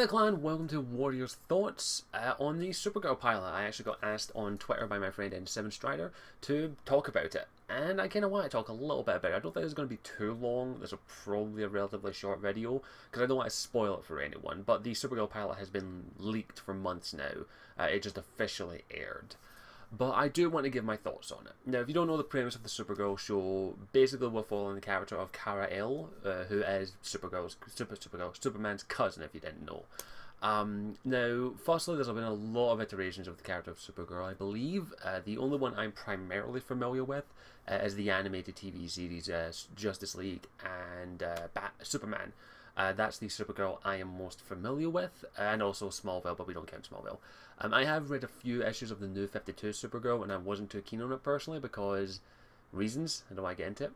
Hey clan, welcome to Warrior's Thoughts on the Supergirl Pilot. I actually got asked on Twitter by my friend N7 Strider to talk about it, and I kind of want to talk a little bit about it. I don't think it's going to be too long. This will probably a relatively short video because I don't want to spoil it for anyone, but the Supergirl Pilot has been leaked for months now. It just officially aired. But I do want to give my thoughts on it. Now, if you don't know the premise of the Supergirl show, basically we're following the character of Zor-El, who is Superman's cousin, if you didn't know. Now, firstly, there's been a lot of iterations of the character of Supergirl, I believe. The only one I'm primarily familiar with is the animated TV series Justice League and Superman. That's the Supergirl I am most familiar with, and also Smallville, but we don't count Smallville. I have read a few issues of the new 52 Supergirl, and I wasn't too keen on it personally because reasons. I don't want to get into it.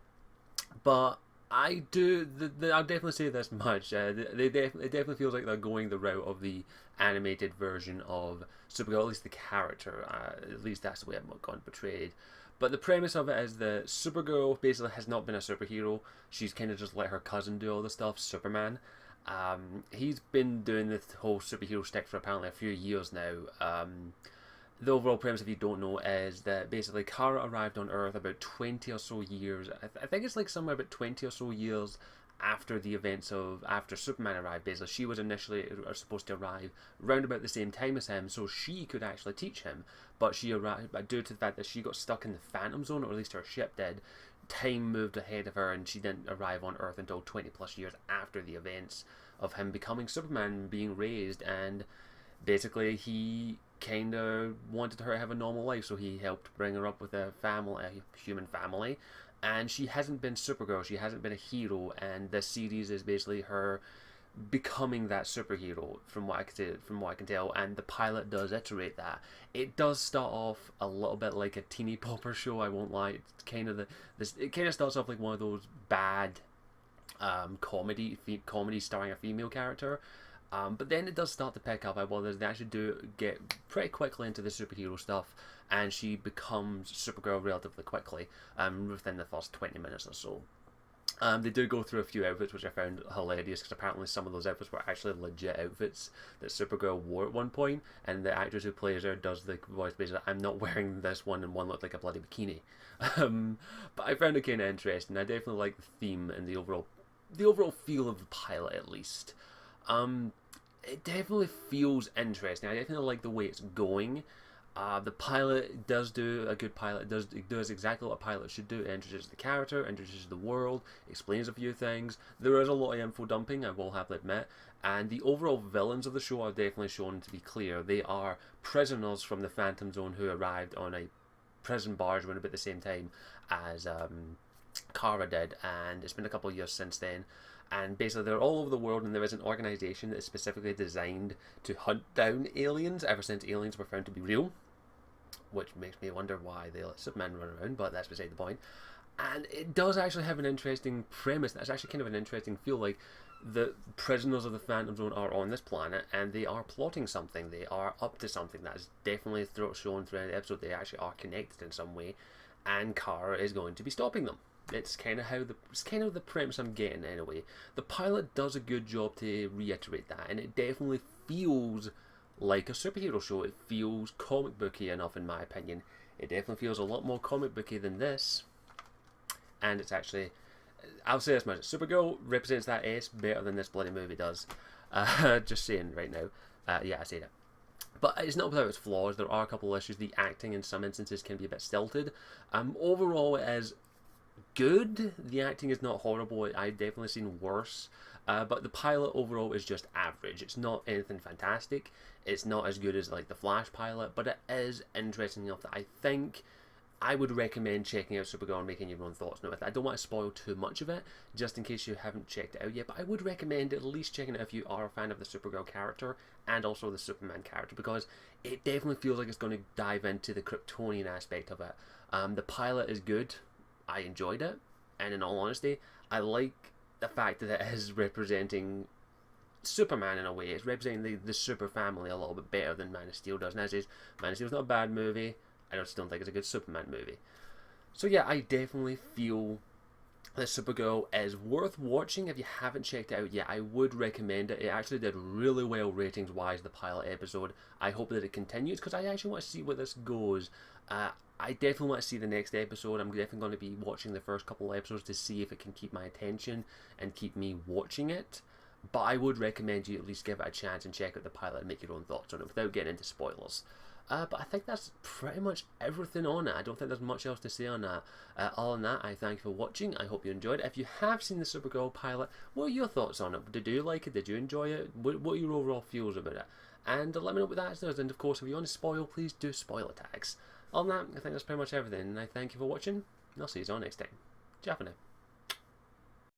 But I do. I'll definitely say this much. It definitely feels like they're going the route of the animated version of Supergirl, at least the character. At least that's the way I've gone portrayed. But the premise of it is that Supergirl basically has not been a superhero. She's kind of just let her cousin do all the stuff, Superman. He's been doing this whole superhero stick for apparently a few years now. The overall premise, if you don't know, is that basically Kara arrived on Earth about 20 or so years. I think it's like somewhere about 20 or so years after the events of after Superman arrived. Basically, she was initially supposed to arrive round about the same time as him, so she could actually teach him. But she arrived, but due to the fact that she got stuck in the Phantom Zone, or at least her ship did, time moved ahead of her, and she didn't arrive on Earth until 20 plus years after the events of him becoming Superman, being raised, and basically he kind of wanted her to have a normal life, so he helped bring her up with a family, a human family. And she hasn't been Supergirl, she hasn't been a hero, and this series is basically her becoming that superhero, from what I can tell, and the pilot does iterate that. It does start off a little bit like a teeny popper show, I won't lie. It's kind of it kind of starts off like one of those bad comedy starring a female character. But then it does start to pick up. They actually do get pretty quickly into the superhero stuff, and she becomes Supergirl relatively quickly, within the first 20 minutes or so. They do go through a few outfits, which I found hilarious, because apparently some of those outfits were actually legit outfits that Supergirl wore at one point, and the actress who plays her does the voice basically, I'm not wearing this one, and one looked like a bloody bikini. But I found it kind of interesting. I definitely like the theme and the overall feel of the pilot, at least. It definitely feels interesting. I definitely like the way it's going. The pilot does do a good pilot. It does exactly what a pilot should do. It introduces the character, introduces the world, explains a few things. There is a lot of info dumping, I will have to admit. And the overall villains of the show are definitely shown to be clear. They are prisoners from the Phantom Zone who arrived on a prison barge around about the same time as Kara did, and it's been a couple of years since then. And basically they're all over the world, and there is an organisation that is specifically designed to hunt down aliens ever since aliens were found to be real, which makes me wonder why they let Superman run around, but that's beside the point. And it does actually have an interesting premise. That's actually kind of an interesting feel. Like, the prisoners of the Phantom Zone are on this planet, and they are plotting something. They are up to something. That is definitely shown throughout the episode. They actually are connected in some way, and Kara is going to be stopping them. It's kind of the premise I'm getting anyway. The pilot does a good job to reiterate that, and it definitely feels like a superhero show. It feels comic booky enough, in my opinion. It definitely feels a lot more comic booky than this, and it's actually, I'll say this much: Supergirl represents that S better than this bloody movie does. Just saying right now. Yeah, I say that. But it's not without its flaws. There are a couple of issues. The acting in some instances can be a bit stilted. Overall, it is good. The acting is not horrible. I've definitely seen worse. But the pilot overall is just average. It's not anything fantastic. It's not as good as like the Flash pilot, but it is interesting enough that I think I would recommend checking out Supergirl and making your own thoughts. Now, I don't want to spoil too much of it, just in case you haven't checked it out yet, but I would recommend at least checking it out if you are a fan of the Supergirl character and also the Superman character, because it definitely feels like it's going to dive into the Kryptonian aspect of it. The pilot is good. I enjoyed it, and in all honesty, I like the fact that it is representing Superman in a way. It's representing the super family a little bit better than Man of Steel does. And as is, Man of Steel's not a bad movie. I just don't think it's a good Superman movie. So yeah, I definitely feel This Supergirl is worth watching. If you haven't checked it out yet, I would recommend it. It actually did really well ratings wise, the pilot episode. I hope that it continues because I actually want to see where this goes. I definitely want to see the next episode. I'm definitely going to be watching the first couple of episodes to see if it can keep my attention and keep me watching it. But I would recommend you at least give it a chance and check out the pilot and make your own thoughts on it without getting into spoilers. But I think that's pretty much everything on it. I don't think there's much else to say on that. Other than that, I thank you for watching. I hope you enjoyed it. If you have seen the Supergirl pilot, what are your thoughts on it? Did you like it? Did you enjoy it? What are your overall feels about it? And let me know what that is. And of course, if you want to spoil, please do spoiler tags. Other than that, I think that's pretty much everything. And I thank you for watching. And I'll see you all next time. Ciao for now.